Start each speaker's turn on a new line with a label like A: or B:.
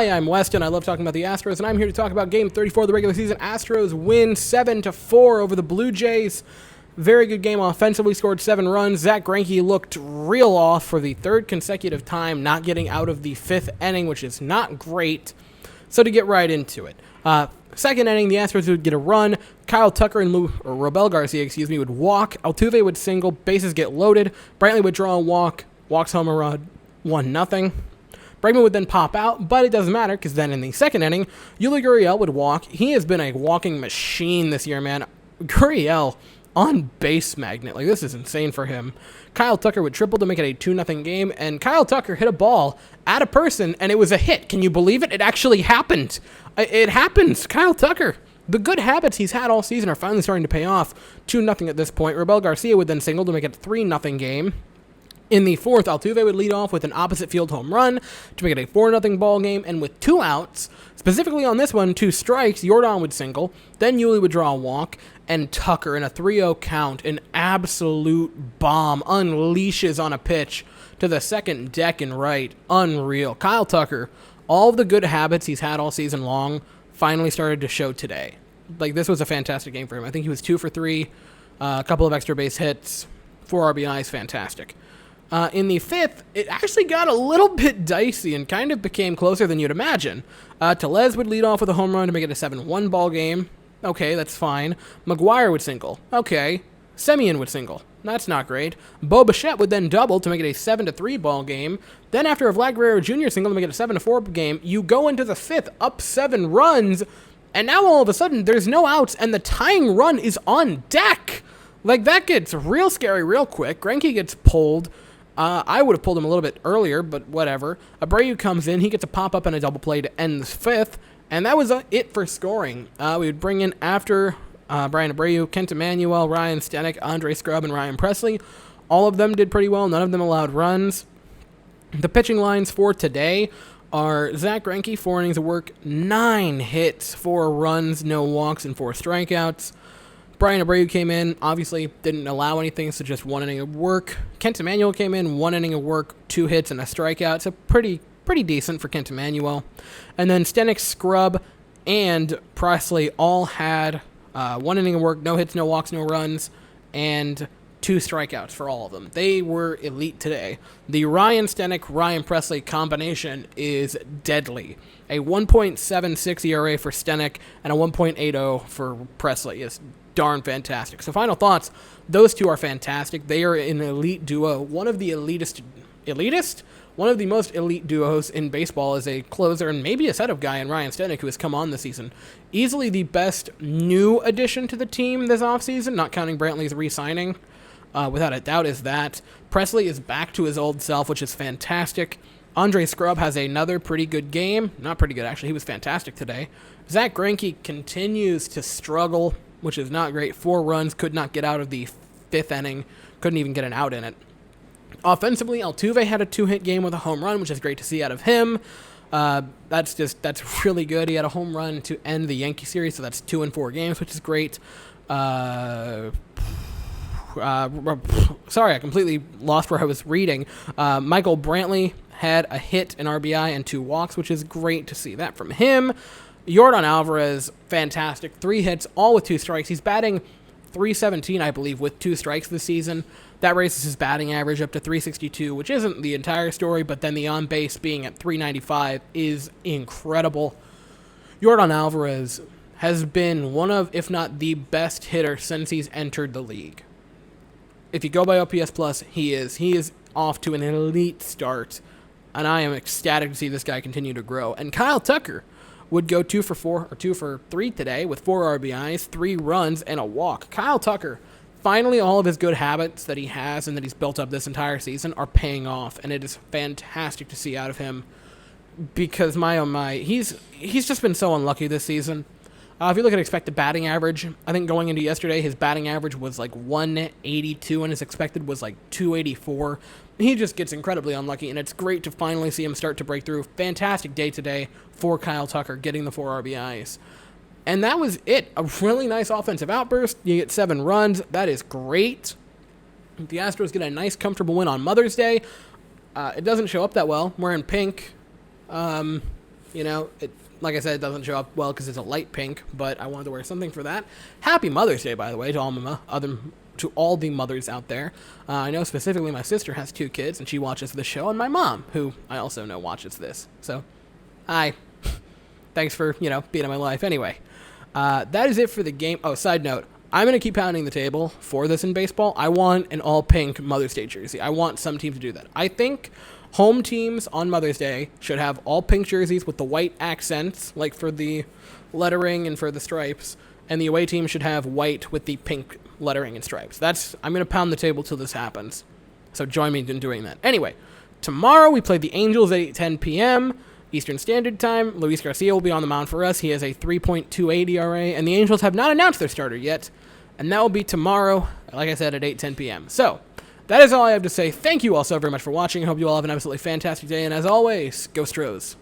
A: Hi, I'm Weston. I love talking about the Astros, and I'm here to talk about Game 34 of the regular season. Astros win 7-4 over the Blue Jays. Very good game offensively, scored 7 runs. Zack Greinke looked real off for the third consecutive time, not getting out of the 5th inning, which is not great. So to get right into it. Second inning, the Astros would get a run. Kyle Tucker and Robel Garcia, would walk. Altuve would single. Bases get loaded. Brantley would draw a walk. Walks home a run. 1-0. Bregman would then pop out, but it doesn't matter because then in the second inning, Yuli Gurriel would walk. He has been a walking machine this year, man. Gurriel on base magnet. Like, this is insane for him. Kyle Tucker would triple to make it a 2-0 game, and Kyle Tucker hit a ball at a person, and it was a hit. Can you believe it? It actually happened. It happens. Kyle Tucker. The good habits he's had all season are finally starting to pay off. 2-0 at this point. Robel Garcia would then single to make it a 3-0 game. In the fourth, Altuve would lead off with an opposite field home run to make it a 4-0 ball game, and with 2 outs, specifically on this one, 2 strikes, Jordan would single, then Yuli would draw a walk, and Tucker in a 3-0 count, an absolute bomb, unleashes on a pitch to the second deck and right. Unreal. Kyle Tucker, all of the good habits he's had all season long, finally started to show today. Like, this was a fantastic game for him. I think he was 2 for 3, a couple of extra base hits, 4 RBIs, fantastic. In the fifth, it actually got a little bit dicey and kind of became closer than you'd imagine. Tellez would lead off with a home run to make it a 7-1 ball game. Okay, that's fine. McGuire would single. Okay. Semien would single. That's not great. Bo Bichette would then double to make it a 7-3 ball game. Then after a Vlad Guerrero Jr. single to make it a 7-4 game, you go into the fifth up 7 runs, and now all of a sudden there's no outs and the tying run is on deck. Like, that gets real scary real quick. Greinke gets pulled. I would have pulled him a little bit earlier, but whatever. Abreu comes in. He gets a pop-up and a double play to end the fifth, and that was it for scoring. We would bring in, after Brian Abreu, Kent Emanuel, Ryan Stanek, Andre Scrub, and Ryan Presley. All of them did pretty well. None of them allowed runs. The pitching lines for today are Zack Greinke, 4 innings of work, 9 hits, 4 runs, no walks, and 4 strikeouts. Brian Abreu came in, obviously didn't allow anything, so just 1 inning of work. Kent Emanuel came in, 1 inning of work, 2 hits, and a strikeout. So pretty decent for Kent Emanuel. And then Stanek, Scrub, and Presley all had 1 inning of work, no hits, no walks, no runs, and 2 strikeouts for all of them. They were elite today. The Ryan Stanek, Ryan Presley combination is deadly. A 1.76 ERA for Stanek and a 1.80 for Presley is darn fantastic. So final thoughts, those two are fantastic. They are an elite duo. One of the elitist? One of the most elite duos in baseball is a closer and maybe a setup guy in Ryan Stanek, who has come on this season. Easily the best new addition to the team this offseason, not counting Brantley's re-signing. Without a doubt is that. Presley is back to his old self, which is fantastic. Andre Scrub has another pretty good game. Not pretty good, actually. He was fantastic today. Zack Greinke continues to struggle, which is not great. 4 runs, could not get out of the 5th inning. Couldn't even get an out in it. Offensively, Altuve had a 2-hit game with a home run, which is great to see out of him. That's really good. He had a home run to end the Yankee series, so that's 2 in 4 games, which is great. Sorry, I completely lost where I was reading. Michael Brantley had a hit, an RBI, and 2 walks, which is great to see that from him. Yordan Alvarez, fantastic. 3 hits, all with 2 strikes. He's batting .317, I believe, with 2 strikes this season. That raises his batting average up to .362, which isn't the entire story, but then the on-base being at .395 is incredible. Yordan Alvarez has been one of, if not the best hitter since he's entered the league. If you go by OPS+, he is off to an elite start, and I am ecstatic to see this guy continue to grow. And Kyle Tucker would go 2 for 4 or 2 for 3 today with 4 RBIs, 3 runs, and a walk. Kyle Tucker, finally all of his good habits that he has and that he's built up this entire season are paying off, and it is fantastic to see out of him because, my oh my, he's just been so unlucky this season. If you look at expected batting average, I think going into yesterday, his batting average was like 182, and his expected was like 284. He just gets incredibly unlucky, and it's great to finally see him start to break through. Fantastic day today for Kyle Tucker, getting the 4 RBIs. And that was it. A really nice offensive outburst. You get 7 runs. That is great. The Astros get a nice, comfortable win on Mother's Day. It doesn't show up that well. We're in pink. You know, like I said, it doesn't show up well because it's a light pink, but I wanted to wear something for that. Happy Mother's Day, by the way, to all the mothers out there. I know specifically my sister has 2 kids, and she watches this show, and my mom, who I also know watches this. So, hi. Thanks for, being in my life. Anyway, that is it for the game. Oh, side note, I'm going to keep pounding the table for this in baseball. I want an all-pink Mother's Day jersey. I want some team to do that. I think home teams on Mother's Day should have all-pink jerseys with the white accents, like for the lettering and for the stripes, and the away team should have white with the pink lettering and stripes. I'm going to pound the table till this happens. So join me in doing that. Anyway, tomorrow we play the Angels at 8:10 p.m. Eastern Standard Time. Luis Garcia will be on the mound for us. He has a 3.28 ERA, and the Angels have not announced their starter yet. And that will be tomorrow, like I said, at 8:10 p.m. So, that is all I have to say. Thank you all so very much for watching. I hope you all have an absolutely fantastic day. And as always, go Astros.